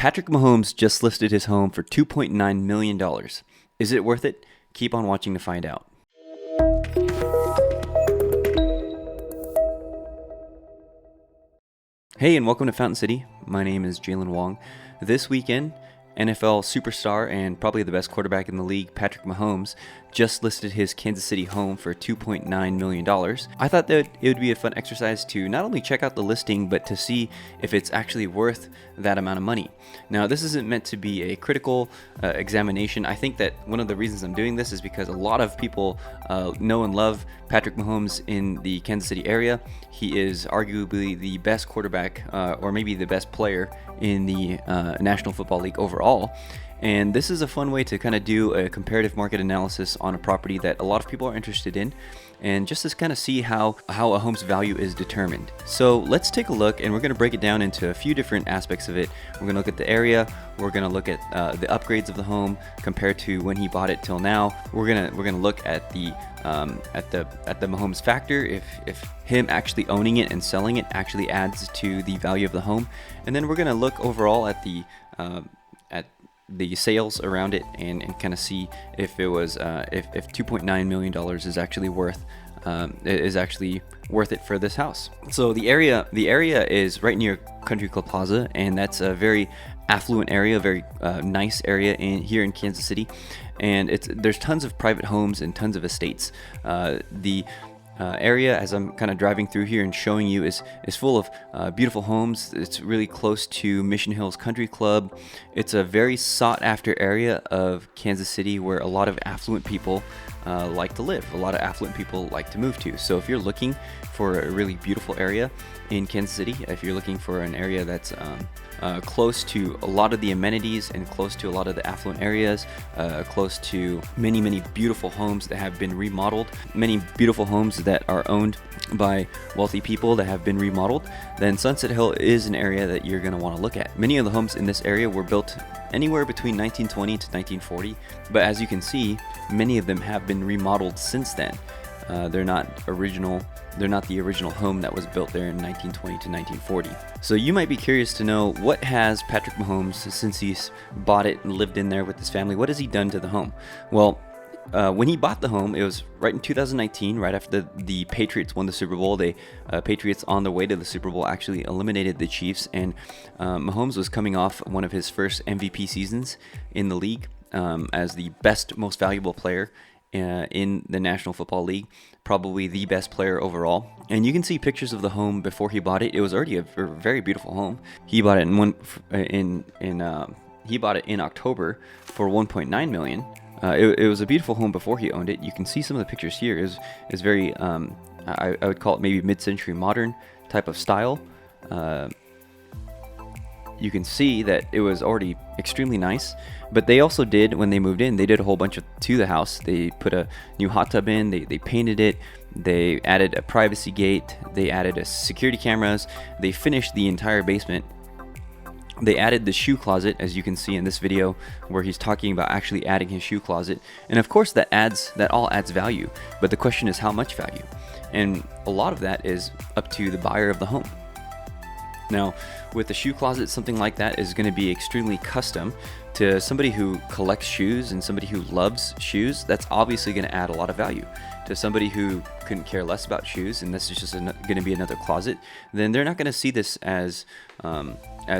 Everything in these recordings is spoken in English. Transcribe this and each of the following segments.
Patrick Mahomes just listed his home for $2.9 million. Is it worth it? Keep on watching to find out. Hey, and welcome to Fountain City. My name is Jaylenn Wong. This weekend, NFL superstar and probably the best quarterback in the league, Patrick Mahomes, just listed his Kansas City home for $2.9 million. I thought that it would be a fun exercise to not only check out the listing, but to see if it's actually worth that amount of money. Now, this isn't meant to be a critical examination. I think that one of the reasons I'm doing this is because a lot of people know and love Patrick Mahomes in the Kansas City area. He is arguably the best quarterback, or maybe the best player in the National Football League overall. And this is a fun way to kind of do a comparative market analysis on a property that a lot of people are interested in, and just to kind of see how a home's value is determined. So let's take a look, and we're going to break it down into a few different aspects of it. We're going to look at the area. We're going to look at the upgrades of the home compared to when he bought it till now. We're gonna look at the Mahomes factor, if him actually owning it and selling it actually adds to the value of the home, and then we're going to look overall at the sales around it and kind of see if it was if $2.9 million is actually worth it for this house. So the area is right near Country Club Plaza, and that's a very affluent area, very nice area here in Kansas City, and there's tons of private homes and tons of estates. The area, as I'm kind of driving through here and showing you, is full of beautiful homes. It's really close to Mission Hills Country Club. It's a very sought after area of Kansas City where a lot of affluent people like to live. A lot of affluent people like to move to. So if you're looking for a really beautiful area in Kansas City, if you're looking for an area that's close to a lot of the amenities and close to a lot of the affluent areas, close to many beautiful homes that have been remodeled, many beautiful homes that are owned by wealthy people that have been remodeled, then Sunset Hill is an area that you're going to want to look at. Many of the homes in this area were built anywhere between 1920 to 1940, but as you can see, many of them have been remodeled since then. They're not the original home that was built there in 1920 to 1940. So you might be curious to know, what has Patrick Mahomes, since he's bought it and lived in there with his family, what has he done to the home? Well, when he bought the home, it was right in 2019, right after the Patriots won the Super Bowl. Patriots on their way to the Super Bowl actually eliminated the Chiefs, and Mahomes was coming off one of his first MVP seasons in the league as the best, most valuable player in the National Football League, probably the best player overall. And you can see pictures of the home before he bought it. It was already a very beautiful home. He bought it in October for $1.9 million. It was a beautiful home before he owned it. You can see some of the pictures here. Is very I would call it maybe mid-century modern type of style. You can see that it was already extremely nice, but they also did, when they moved in, they did a whole bunch to the house. They put a new hot tub in, they painted it, they added a privacy gate, they added security cameras, they finished the entire basement. They added the shoe closet, as you can see in this video, where he's talking about actually adding his shoe closet. And of course that all adds value, but the question is how much value? And a lot of that is up to the buyer of the home. Now, with the shoe closet, something like that is going to be extremely custom to somebody who collects shoes and somebody who loves shoes. That's obviously going to add a lot of value. To somebody who couldn't care less about shoes, and this is just going to be another closet, then they're not going to see this as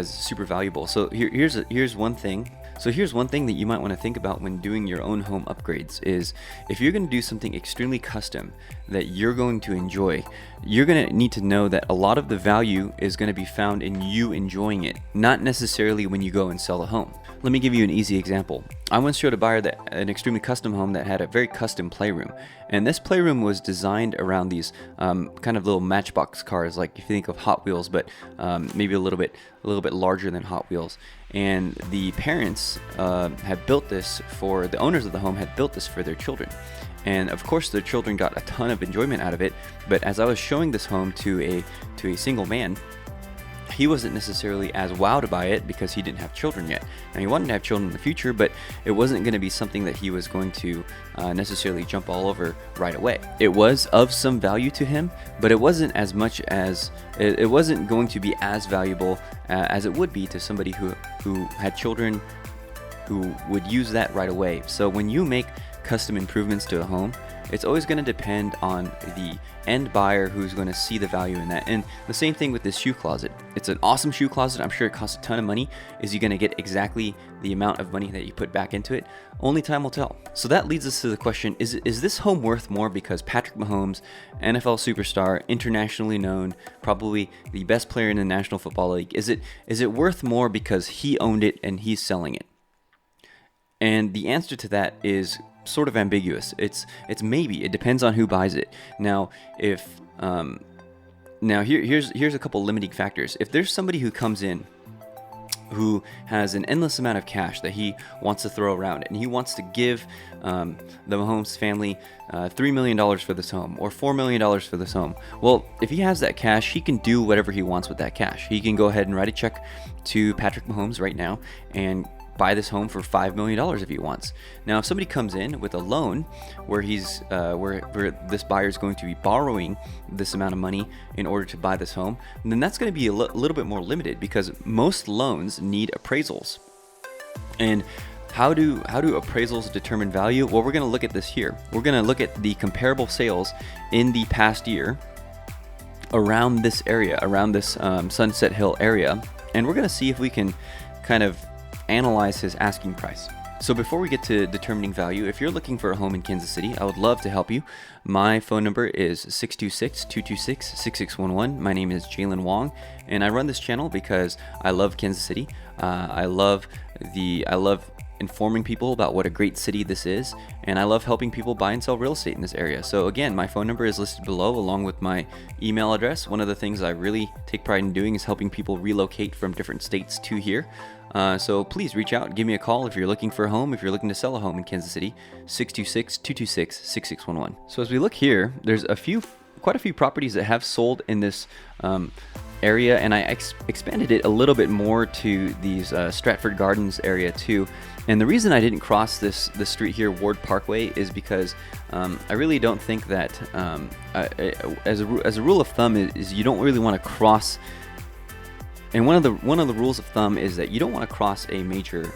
super valuable. So here's one thing. So here's one thing that you might want to think about when doing your own home upgrades is, if you're going to do something extremely custom that you're going to enjoy, you're going to need to know that a lot of the value is going to be found in you enjoying it, not necessarily when you go and sell the home. Let me give you an easy example. I once showed a buyer an extremely custom home that had a very custom playroom, and this playroom was designed around these kind of little Matchbox cars, like if you think of Hot Wheels, but maybe a little bit larger than Hot Wheels. And the parents had built this for the owners of the home, had built this for their children. And of course, their children got a ton of enjoyment out of it. But as I was showing this home to a single man, he wasn't necessarily as wowed by it because he didn't have children yet. Now, he wanted to have children in the future, but it wasn't going to be something that he was going to necessarily jump all over right away. It was of some value to him, but it wasn't as much as it wasn't going to be as valuable as it would be to somebody who had children who would use that right away. So when you make custom improvements to a home, it's always going to depend on the end buyer who's going to see the value in that. And the same thing with this shoe closet. It's an awesome shoe closet. I'm sure it costs a ton of money. Is you going to get exactly the amount of money that you put back into it? Only time will tell. So that leads us to the question, is this home worth more because Patrick Mahomes, NFL superstar, internationally known, probably the best player in the National Football League, is it worth more because he owned it and he's selling it? And the answer to that is sort of ambiguous. It's maybe. It depends on who buys it. Now, if here's a couple limiting factors. If there's somebody who comes in who has an endless amount of cash that he wants to throw around, and he wants to give the Mahomes family $3 million for this home or $4 million for this home. Well, if he has that cash, he can do whatever he wants with that cash. He can go ahead and write a check to Patrick Mahomes right now and buy this home for $5 million if he wants. Now, if somebody comes in with a loan where where this buyer is going to be borrowing this amount of money in order to buy this home, then that's going to be a little bit more limited, because most loans need appraisals. And how do appraisals determine value? Well, we're going to look at this here. We're going to look at the comparable sales in the past year around this area, around this Sunset Hill area, and we're going to see if we can kind of analyze his asking price. So before we get to determining value, if you're looking for a home in Kansas City, I would love to help you. My phone number is 626-226-6611. My name is Jaylenn Wong, and I run this channel because I love Kansas City. I love informing people about what a great city this is, and I love helping people buy and sell real estate in this area. So again, my phone number is listed below along with my email address. One of the things I really take pride in doing is helping people relocate from different states to here. So please reach out, give me a call if you're looking for a home, if you're looking to sell a home in Kansas City, 626-226-6611. So as we look here, there's quite a few properties that have sold in this area, and I expanded it a little bit more to these Stratford Gardens area too. And the reason I didn't cross this street here, Ward Parkway, is because I really don't think that as a rule of thumb is you don't really want to cross. And one of the rules of thumb is that you don't want to cross a major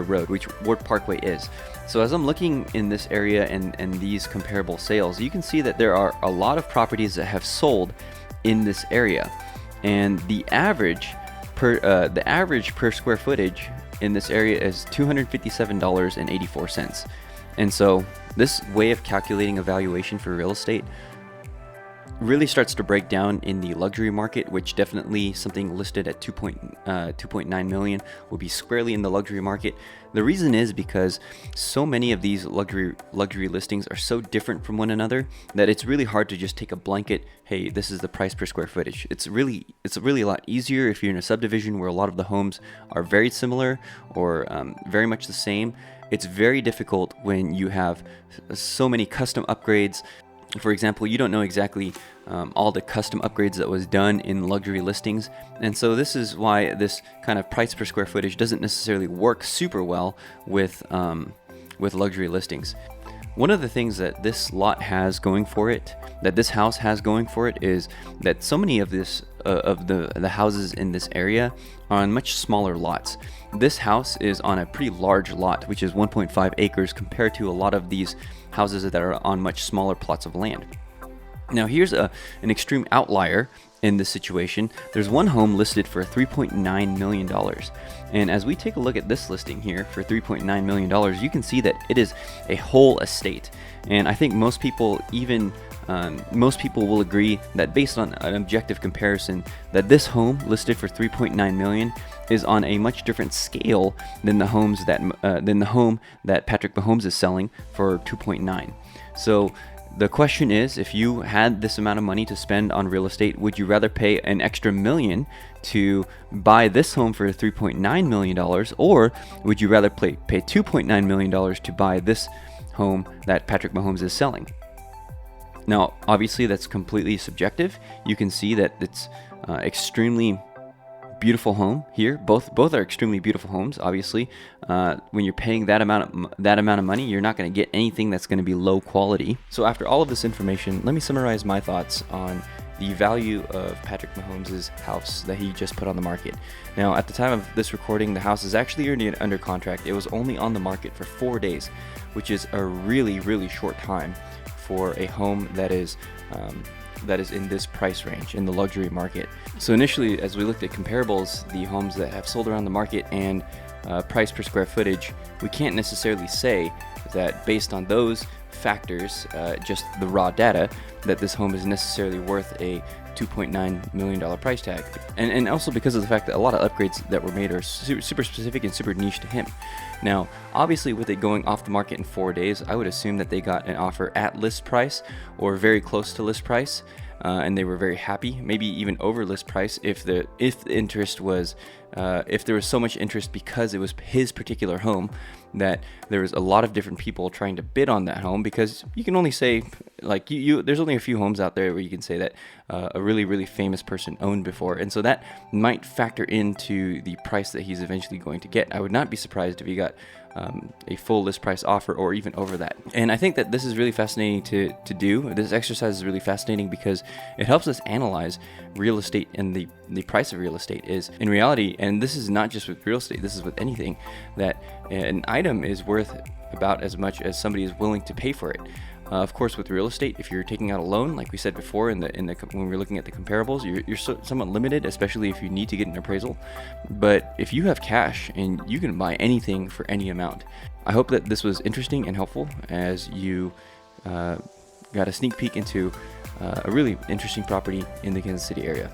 road, which Ward Parkway is. So as I'm looking in this area and these comparable sales, you can see that there are a lot of properties that have sold in this area, and the average per square footage in this area is $257.84. And so this way of calculating a valuation for real estate really starts to break down in the luxury market, which definitely something listed at 2.9 million will be squarely in the luxury market. The reason is because so many of these luxury listings are so different from one another that it's really hard to just take a blanket, hey, this is the price per square footage. It's really a lot easier if you're in a subdivision where a lot of the homes are very similar or very much the same. It's very difficult when you have so many custom upgrades. For example, you don't know exactly all the custom upgrades that was done in luxury listings, and so this is why this kind of price per square footage doesn't necessarily work super well with luxury listings. One of the things that this lot has going for it, that this house has going for it, is that so many of the houses in this area are on much smaller lots. This house is on a pretty large lot, which is 1.5 acres, compared to a lot of these houses that are on much smaller plots of land. Now here's an extreme outlier in this situation. There's one home listed for $3.9 million. And as we take a look at this listing here for $3.9 million, you can see that it is a whole estate. And I think most people will agree that based on an objective comparison, that this home listed for $3.9 million is on a much different scale than the home that Patrick Mahomes is selling for $2.9. So the question is, if you had this amount of money to spend on real estate, would you rather pay an extra $1 million to buy this home for $3.9 million, or would you rather pay $2.9 million to buy this home that Patrick Mahomes is selling? Now, obviously, that's completely subjective. You can see that it's extremely beautiful home here. Both are extremely beautiful homes. Obviously, when you're paying that amount of money, you're not going to get anything that's going to be low quality. So after all of this information, let me summarize my thoughts on the value of Patrick Mahomes' house that he just put on the market. Now, at the time of this recording, the house is actually already under contract. It was only on the market for 4 days, which is a really, really short time for a home that is in this price range in the luxury market. So initially, as we looked at comparables, the homes that have sold around the market and price per square footage, we can't necessarily say that based on those factors, just the raw data, that this home is necessarily worth a $2.9 million price tag. And also because of the fact that a lot of upgrades that were made are super specific and super niche to him. Now, obviously with it going off the market in 4 days, I would assume that they got an offer at list price or very close to list price. And they were very happy, maybe even over list price if the interest was, if there was so much interest because it was his particular home that there was a lot of different people trying to bid on that home, because you can only say, like, there's only a few homes out there where you can say that a really, really famous person owned before, and so that might factor into the price that he's eventually going to get. I would not be surprised if he got a full list price offer or even over that. And I think that this is really fascinating to do. This exercise is really fascinating because it helps us analyze real estate and the price of real estate is in reality, and this is not just with real estate, this is with anything, that an item is worth about as much as somebody is willing to pay for it. Of course, with real estate, if you're taking out a loan, like we said before, when we're looking at the comparables, you're somewhat limited, especially if you need to get an appraisal. But if you have cash and you can buy anything for any amount, I hope that this was interesting and helpful as you got a sneak peek into a really interesting property in the Kansas City area.